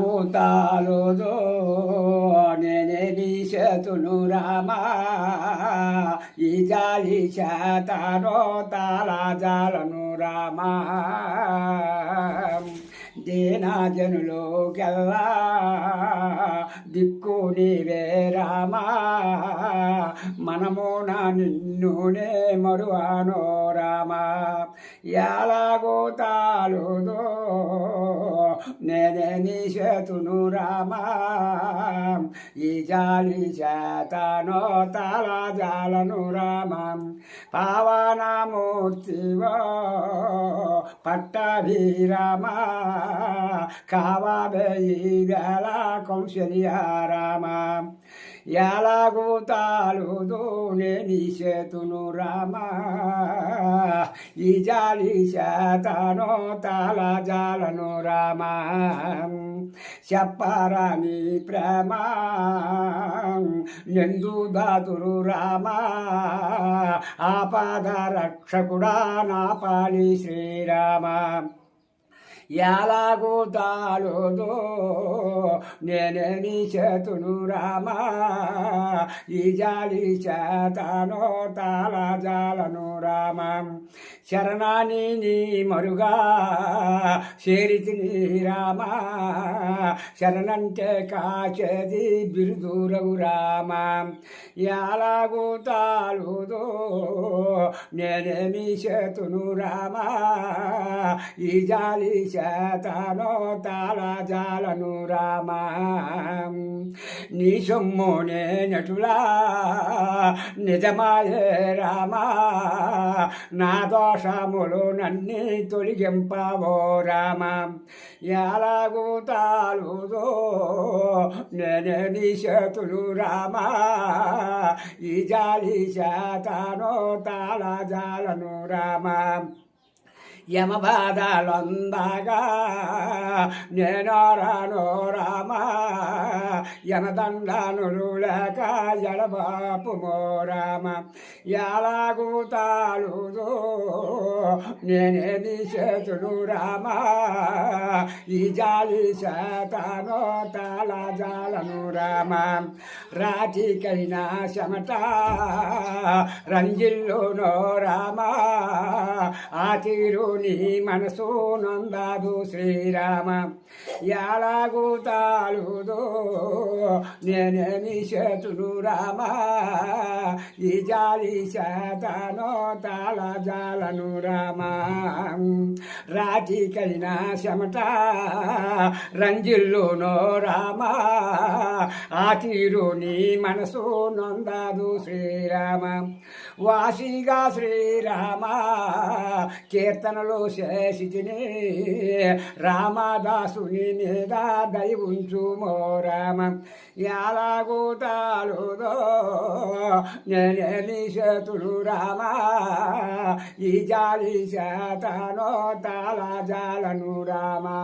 ఎలాగుతాలోదో నేనే నీ చేతును రామా ఈ జాలి చేతనో తాళజాలను రామా దీనజనులోకెల్లా దిక్కు నీవే రామా మనమున నిన్నునే మరువానో రామా ఎలాగోతాలుదో నేనే నీ చేతును రామా ఈ జాలి చేతనో తాళజాలను రామా పావనమూర్తివో పట్టభిరామా కావబే ఈ వేళ కౌశల్యారామా ఎలాగూతాలుదో నీ చేతును రామా ఈ జాలి చేతనో తాళజాలను రామా చెప్పరాని ప్రేమ నెందు దాతురు రామా ఆపద రక్షకుడా నా పాలి శ్రీరామ ఎలాగూతాలుదో నేనే నీ చేతును రామా ఈ జాలి చేతనో తాళజాలను రామా శరణాని నీ మరుగా చేరితిని రామా శరణంటే కాచేది బిరుదూరవు రామా ఎలాగూతాలుదో నేనే నీ చేతును రామా ఈ జాలి చేతనో తాళజాలను రామా నీ సొమ్మునే నటులా నిజమాయే రామా నా దోషములు నన్ని తొలగింపవో రామా ఎలాగూతాలుదో నేనే నీ చేతులు రామా ఈ జాలి చేతనో తాళజాలను రామా యమబాధలొందగా నేను రాను రామా యమదండనులు లేక ఎడబాపుమో రామ ఎలాగూతాలుదో నేనే నీ చేతులు రామా ఈ జాలి చేతనో తాళజాలను రామా రాతికైనా చెమట రంజిల్లునో రామా ఆ తీరు నీ మనసు నందాదు శ్రీరామ ఎలాగూతాలుదో నేనే నీ చేతులు రామా ఈ జాలి చేతనో తాళజాలను రామా రాతికైనా చెమట రంజిల్లునో రామా ఆ తీరు నీ మనసు నందాదు శ్రీరామ వాసిగా శ్రీరామ కీర్తనలో చేసితిని రామదాసుని మీద దయవుంచుమో రామ ఎలాగూతాలుదో నేనే నీ చేతులు రామా ఈ జాలి చేతనో తాళజాలను రామా